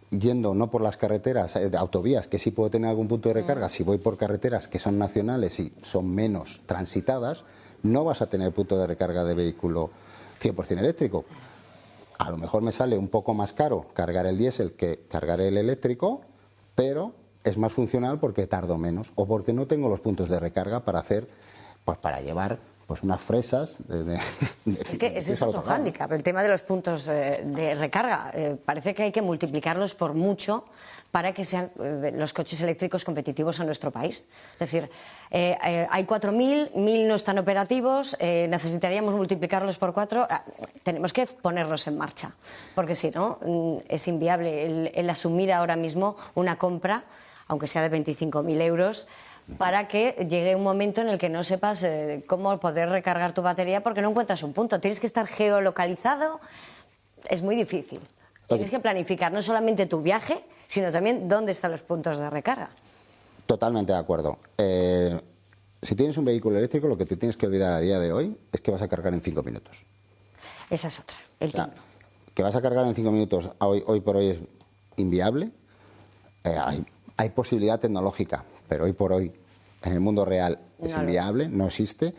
yendo no por las carreteras, de autovías, que sí puedo tener algún punto de recarga, si voy por carreteras que son nacionales y son menos transitadas, no vas a tener punto de recarga de vehículo 100% eléctrico. A lo mejor me sale un poco más caro cargar el diésel que cargar el eléctrico, pero es más funcional porque tardo menos o porque no tengo los puntos de recarga para hacer, pues para llevar pues unas fresas. Es que ese es otro hándicap, el tema de los puntos de recarga. Parece que hay que multiplicarlos por mucho para que sean los coches eléctricos competitivos en nuestro país. Es decir, hay 4.000, 1.000 no están operativos, necesitaríamos multiplicarlos por 4, tenemos que ponerlos en marcha, porque si no, es inviable el asumir ahora mismo una compra, aunque sea de 25.000 euros, para que llegue un momento en el que no sepas cómo poder recargar tu batería porque no encuentras un punto. Tienes que estar geolocalizado, es muy difícil. Tienes que planificar no solamente tu viaje, sino también dónde están los puntos de recarga. Totalmente de acuerdo. Si tienes un vehículo eléctrico, lo que te tienes que olvidar a día de hoy es que vas a cargar en 5 minutos. Esa es otra, el tiempo. Que vas a cargar en 5 minutos hoy por hoy es inviable. Hay posibilidad tecnológica, pero hoy por hoy en el mundo real es inviable, no existe.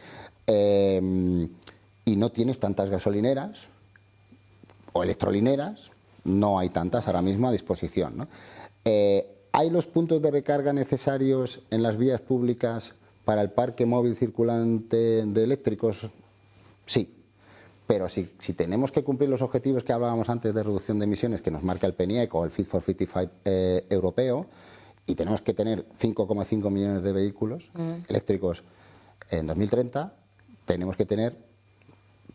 Y no tienes tantas gasolineras o electrolineras, no hay tantas ahora mismo a disposición, ¿no? ¿Hay los puntos de recarga necesarios en las vías públicas para el parque móvil circulante de eléctricos? Sí. Pero si tenemos que cumplir los objetivos que hablábamos antes de reducción de emisiones que nos marca el PNIEC o el Fit for 55 europeo, y tenemos que tener 5,5 millones de vehículos eléctricos en 2030, tenemos que tener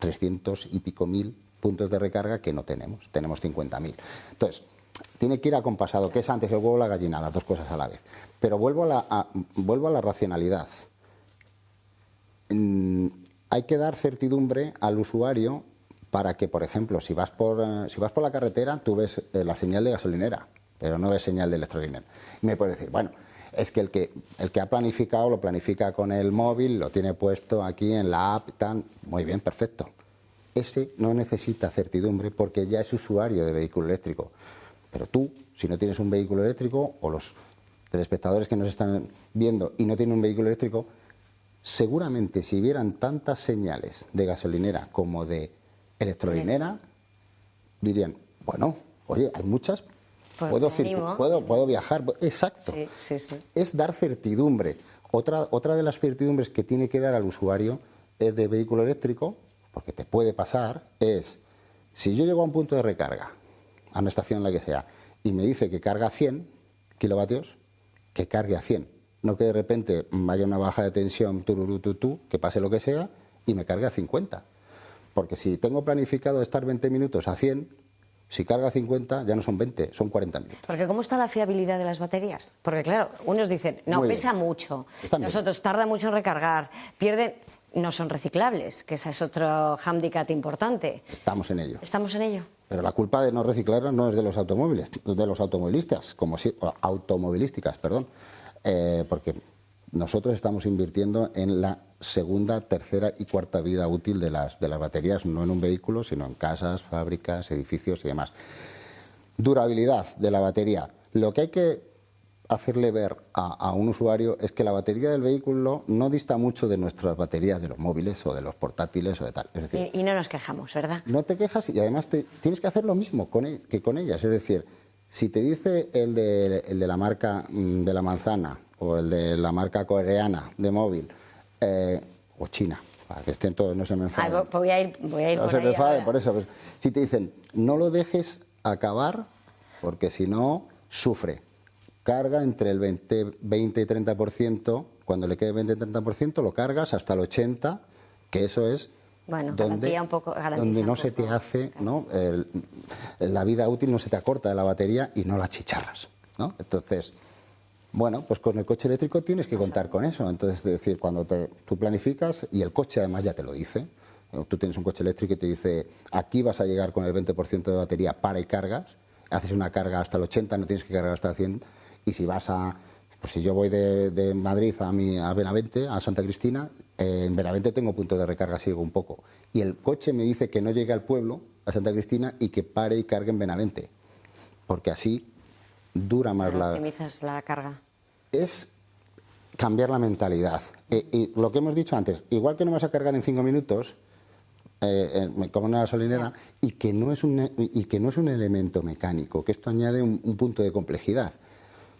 300 y pico mil puntos de recarga que no tenemos 50.000. Entonces, tiene que ir acompasado, que es antes el huevo o la gallina, las dos cosas a la vez. Pero vuelvo a la racionalidad. Hay que dar certidumbre al usuario para que, por ejemplo, si vas por la carretera, tú ves la señal de gasolinera, pero no ves señal de electrolinera. Y me puedes decir, bueno, es que el que ha planificado lo planifica con el móvil, lo tiene puesto aquí en la app, tan muy bien, perfecto. Ese no necesita certidumbre porque ya es usuario de vehículo eléctrico. Pero tú, si no tienes un vehículo eléctrico, o los telespectadores que nos están viendo y no tienen un vehículo eléctrico, seguramente si vieran tantas señales de gasolinera como de electrolinera, dirían, bueno, oye, hay muchas, puedo viajar. Exacto. Sí. Es dar certidumbre. Otra de las certidumbres que tiene que dar al usuario es de vehículo eléctrico, porque te puede pasar, es, si yo llego a un punto de recarga, a una estación la que sea, y me dice que carga a 100 kilovatios, que cargue a 100. No que de repente vaya una baja de tensión, que pase lo que sea, y me cargue a 50. Porque si tengo planificado estar 20 minutos a 100, si carga a 50 ya no son 20, son 40 minutos. Porque ¿cómo está la fiabilidad de las baterías? Porque claro, unos dicen, no, pesa mucho, nosotros tarda mucho en recargar, pierden... No son reciclables, que ese es otro hándicap importante. Estamos en ello. Estamos en ello. Pero la culpa de no reciclarlas no es de los automóviles, de los automovilistas, automovilísticas, perdón, porque nosotros estamos invirtiendo en la segunda, tercera y cuarta vida útil de las baterías, no en un vehículo, sino en casas, fábricas, edificios y demás. Durabilidad de la batería. Lo que hay que hacerle ver a un usuario es que la batería del vehículo no dista mucho de nuestras baterías de los móviles o de los portátiles o de tal. Es decir, y no nos quejamos, ¿verdad? No te quejas y además tienes que hacer lo mismo que con ellas. Es decir, si te dice el de la marca de la manzana o el de la marca coreana de móvil o china, para que estén todos, no se me enfaden. Voy a ir no por se ahí me enfaden, ahora. por eso. Pues, si te dicen, no lo dejes acabar porque si no, sufre. Carga entre el 20 y 30%, cuando le quede 20 y 30% lo cargas hasta el 80%, que eso es Bueno, donde, garantía un poco, garantiza donde no un se poco. te hace, ¿no? La vida útil no se te acorta de la batería y no la chicharras, ¿no? Entonces, bueno, pues con el coche eléctrico tienes que contar con eso. Entonces, es decir, cuando tú planificas, y el coche además ya te lo dice, tú tienes un coche eléctrico y te dice, aquí vas a llegar con el 20% de batería, para y cargas, haces una carga hasta el 80, no tienes que cargar hasta el 100, y si vas a... Pues si yo voy de Madrid a Benavente, a Santa Cristina, en Benavente tengo punto de recarga, sigo un poco. Y el coche me dice que no llegue al pueblo, a Santa Cristina, y que pare y cargue en Benavente. Porque así dura más Optimizas la carga. Es cambiar la mentalidad. Y lo que hemos dicho antes, igual que no vas a cargar en 5 minutos, como una gasolinera, y que no es un elemento mecánico, que esto añade un punto de complejidad.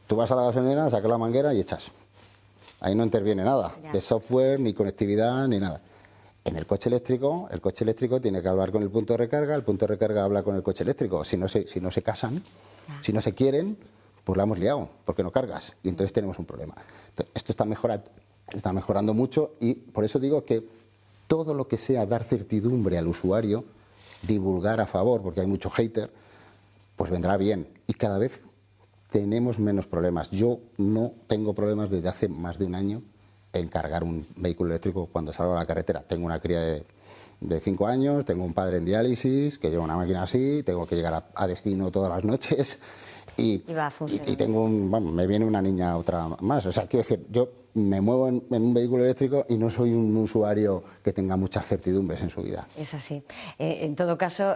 Tú vas a la gasolinera, sacas la manguera y echas. Ahí no interviene nada, de software, ni conectividad, ni nada. En el coche eléctrico tiene que hablar con el punto de recarga, el punto de recarga habla con el coche eléctrico. Si no se casan, si no se quieren, pues la hemos liado, porque no cargas. Y entonces tenemos un problema. Entonces, esto está mejorando mucho, y por eso digo que todo lo que sea dar certidumbre al usuario, divulgar a favor, porque hay mucho hater, pues vendrá bien. Y cada vez tenemos menos problemas. Yo no tengo problemas desde hace más de un año en cargar un vehículo eléctrico cuando salgo a la carretera. Tengo una cría de 5 años, tengo un padre en diálisis, que lleva una máquina así, tengo que llegar a destino todas las noches y tengo me viene una niña otra más. O sea, quiero decir, yo me muevo en un vehículo eléctrico y no soy un usuario que tenga muchas certidumbres en su vida. Es así. En todo caso,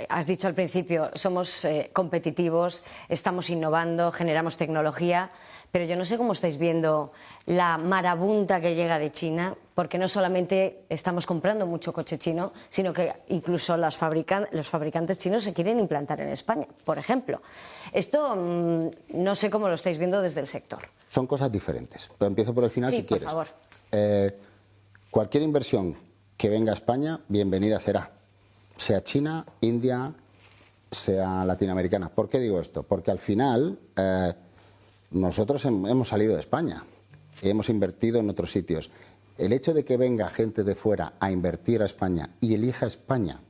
has dicho al principio, somos competitivos, estamos innovando, generamos tecnología, pero yo no sé cómo estáis viendo la marabunta que llega de China, porque no solamente estamos comprando mucho coche chino, sino que incluso los fabricantes chinos se quieren implantar en España, por ejemplo. Esto no sé cómo lo estáis viendo desde el sector. Son cosas diferentes, pero empiezo por el final, sí, si quieres. por favor. Cualquier inversión que venga a España, bienvenida será. Sea China, India, sea latinoamericana. ¿Por qué digo esto? Porque al final nosotros hemos salido de España y hemos invertido en otros sitios. El hecho de que venga gente de fuera a invertir a España y elija España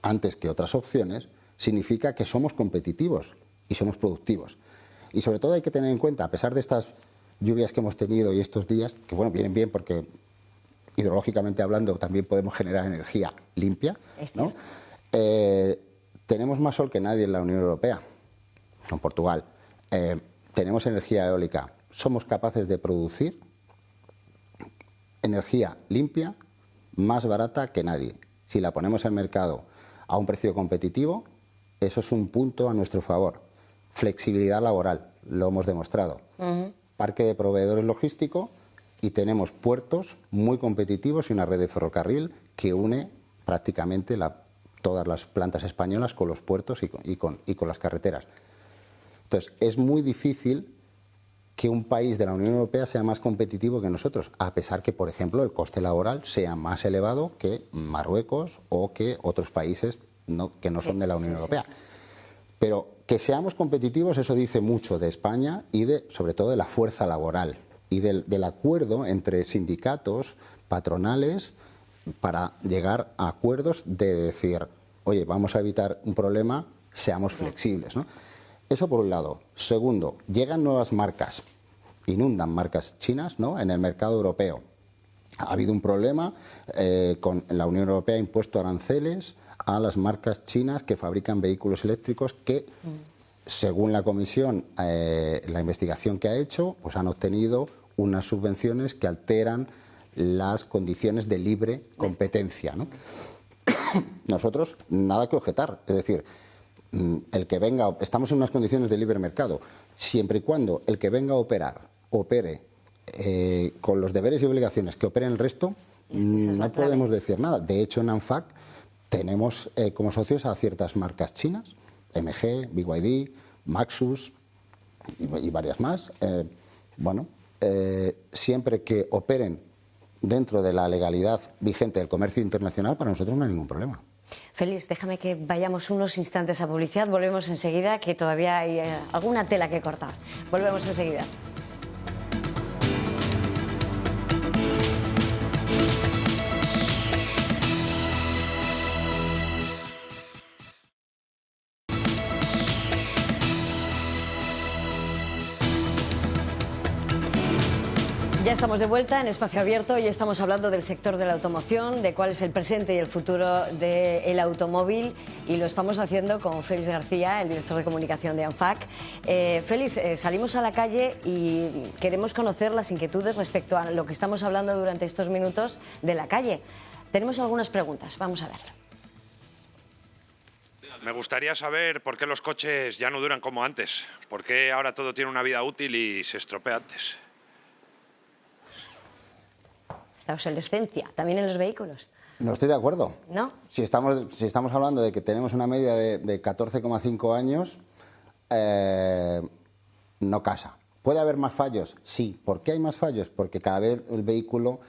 antes que otras opciones, significa que somos competitivos y somos productivos. Y sobre todo hay que tener en cuenta, a pesar de estas lluvias que hemos tenido y estos días, que bueno, vienen bien porque hidrológicamente hablando también podemos generar energía limpia, ¿no? Tenemos más sol que nadie en la Unión Europea, con Portugal. Tenemos energía eólica. Somos capaces de producir energía limpia, más barata que nadie. Si la ponemos en mercado a un precio competitivo, eso es un punto a nuestro favor. Flexibilidad laboral, lo hemos demostrado. Parque de proveedores logístico, y tenemos puertos muy competitivos y una red de ferrocarril que une prácticamente todas las plantas españolas con los puertos y con las carreteras. Entonces, es muy difícil que un país de la Unión Europea sea más competitivo que nosotros, a pesar que, por ejemplo, el coste laboral sea más elevado que Marruecos o que otros países que no son de la Unión Europea. Pero que seamos competitivos, eso dice mucho de España y sobre todo de la fuerza laboral y del acuerdo entre sindicatos, patronales, para llegar a acuerdos de decir, oye, vamos a evitar un problema, seamos flexibles, ¿no? Eso por un lado. Segundo, llegan nuevas marcas, inundan marcas chinas, ¿no?, en el mercado europeo. Ha habido un problema, con la Unión Europea ha impuesto aranceles a las marcas chinas que fabrican vehículos eléctricos que, según la Comisión, la investigación que ha hecho, pues han obtenido unas subvenciones que alteran las condiciones de libre competencia, ¿no? Nosotros, nada que objetar. Es decir, el que venga, estamos en unas condiciones de libre mercado. Siempre y cuando el que venga a opere con los deberes y obligaciones que operen el resto, no podemos decir nada. De hecho, en ANFAC tenemos como socios a ciertas marcas chinas, MG, BYD, Maxus y varias más. Siempre que operen dentro de la legalidad vigente del comercio internacional, para nosotros no hay ningún problema. Félix, déjame que vayamos unos instantes a publicidad. Volvemos enseguida, que todavía hay alguna tela que cortar. Volvemos enseguida. Estamos de vuelta en Espacio Abierto y estamos hablando del sector de la automoción, de cuál es el presente y el futuro del automóvil, y lo estamos haciendo con Félix García, el director de comunicación de ANFAC. Félix, salimos a la calle y queremos conocer las inquietudes respecto a lo que estamos hablando durante estos minutos de la calle. Tenemos algunas preguntas, vamos a verlo. Me gustaría saber por qué los coches ya no duran como antes, por qué ahora todo tiene una vida útil y se estropea antes. La obsolescencia, también en los vehículos. No estoy de acuerdo. ¿No? Si estamos hablando de que tenemos una media de 14,5 años, no casa. ¿Puede haber más fallos? Sí. ¿Por qué hay más fallos? Porque cada vez el vehículo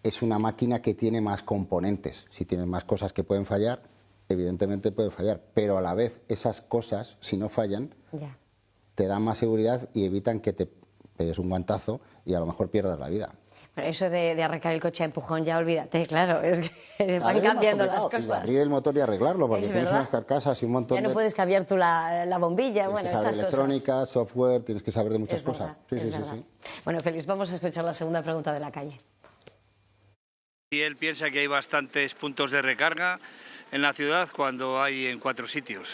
es una máquina que tiene más componentes. Si tienes más cosas que pueden fallar, evidentemente puede fallar. Pero a la vez esas cosas, si no fallan, te dan más seguridad y evitan que te pegues un guantazo y a lo mejor pierdas la vida. Bueno, eso de arrancar el coche a empujón, ya olvídate, claro, es que van cambiando las cosas. Y abrir el motor y arreglarlo, porque Es tienes verdad. unas carcasas y un montón Ya no de... puedes cambiar tú la bombilla, Tienes bueno, que saber estas electrónica, cosas. software, tienes que saber de muchas Es verdad, cosas. es verdad. Bueno, Félix, vamos a escuchar la segunda pregunta de la calle. Y él piensa que hay bastantes puntos de recarga en la ciudad cuando hay en 4 sitios.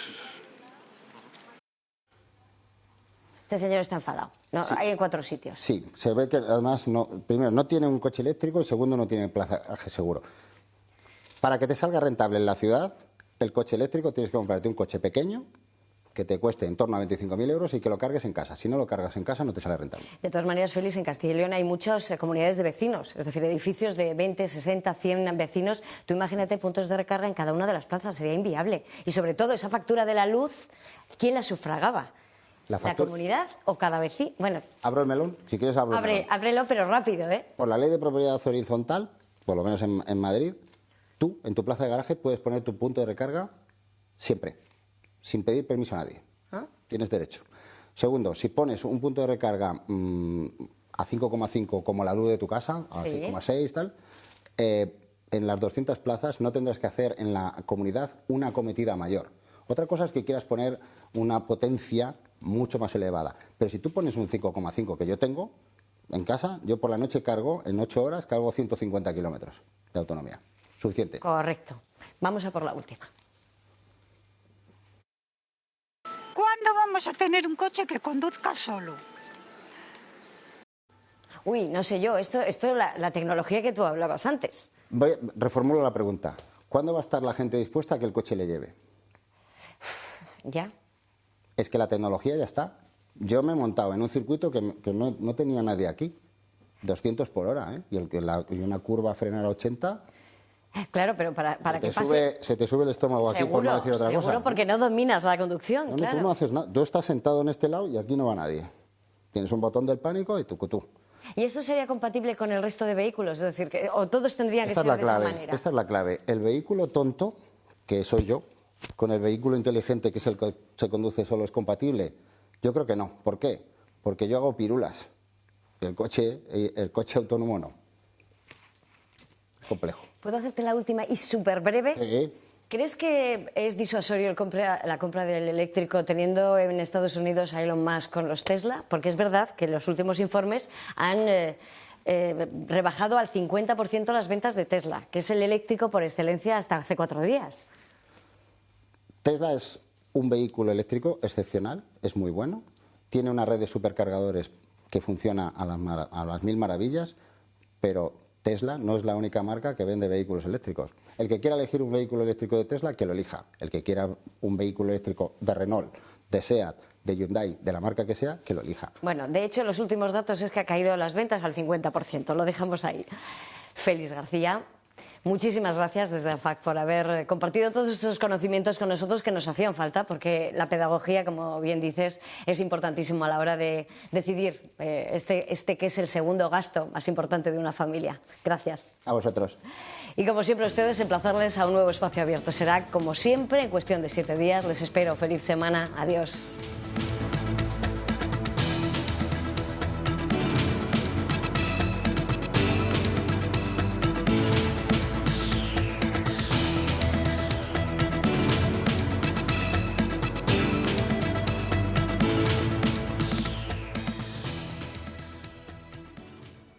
Este señor está enfadado. No, Sí. hay en 4 sitios. Sí, se ve que además, primero, no tiene un coche eléctrico y segundo, no tiene plazaje seguro. Para que te salga rentable en la ciudad, el coche eléctrico tienes que comprarte un coche pequeño que te cueste en torno a 25.000 euros y que lo cargues en casa. Si no lo cargas en casa, no te sale rentable. De todas maneras, Félix, en Castilla y León hay muchas comunidades de vecinos, es decir, edificios de 20, 60, 100 vecinos. Tú imagínate puntos de recarga en cada una de las plazas, sería inviable. Y sobre todo, esa factura de la luz, ¿quién la sufragaba? ¿La comunidad o cada vecino? Bueno, Abro el melón, si quieres abro el melón. ábrelo, pero rápido, ¿eh? Por la ley de propiedad horizontal, por lo menos en Madrid, tú en tu plaza de garaje puedes poner tu punto de recarga siempre, sin pedir permiso a nadie. ¿Ah? Tienes derecho. Segundo, si pones un punto de recarga a 5,5 como la luz de tu casa, a Sí. 5,6 tal, en las 200 plazas no tendrás que hacer en la comunidad una acometida mayor. Otra cosa es que quieras poner una potencia mucho más elevada. Pero si tú pones un 5,5 que yo tengo en casa, yo por la noche cargo, en 8 horas, cargo 150 kilómetros de autonomía. Suficiente. Correcto. Vamos a por la última. ¿Cuándo vamos a tener un coche que conduzca solo? Uy, no sé yo, esto la tecnología que tú hablabas antes. Reformulo la pregunta. ¿Cuándo va a estar la gente dispuesta a que el coche le lleve? Ya. Es que la tecnología ya está. Yo me he montado en un circuito que no tenía nadie aquí. 200 por hora, ¿eh? Y una curva a frenar a 80... Claro, pero para que pase... Se te sube el estómago aquí por no decir otra cosa. Seguro, porque no dominas la conducción, No, claro. tú no haces nada. Tú estás sentado en este lado y aquí no va nadie. Tienes un botón del pánico y tú. ¿Y eso sería compatible con el resto de vehículos? Es decir, o todos tendrían que Esta ser es la de esa clave. manera. Esta es la clave. El vehículo tonto, que soy yo, con el vehículo inteligente, que es el que se conduce solo, ¿es compatible? Yo creo que no. ¿Por qué? Porque yo hago pirulas. El coche autónomo no. Es complejo. ¿Puedo hacerte la última y súper breve? Sí. ¿Crees que es disuasorio la compra del eléctrico teniendo en Estados Unidos a Elon Musk con los Tesla? Porque es verdad que los últimos informes han rebajado al 50% las ventas de Tesla, que es el eléctrico por excelencia hasta hace 4 días. Tesla es un vehículo eléctrico excepcional, es muy bueno, tiene una red de supercargadores que funciona a las mil maravillas, pero Tesla no es la única marca que vende vehículos eléctricos. El que quiera elegir un vehículo eléctrico de Tesla, que lo elija. El que quiera un vehículo eléctrico de Renault, de SEAT, de Hyundai, de la marca que sea, que lo elija. Bueno, de hecho, los últimos datos es que ha caído las ventas al 50%. Lo dejamos ahí. Félix García, muchísimas gracias desde ANFAC por haber compartido todos estos conocimientos con nosotros que nos hacían falta, porque la pedagogía, como bien dices, es importantísimo a la hora de decidir este que es el segundo gasto más importante de una familia. Gracias. A vosotros. Y como siempre, a ustedes, emplazarles a un nuevo espacio abierto. Será, como siempre, en cuestión de 7 días. Les espero. Feliz semana. Adiós.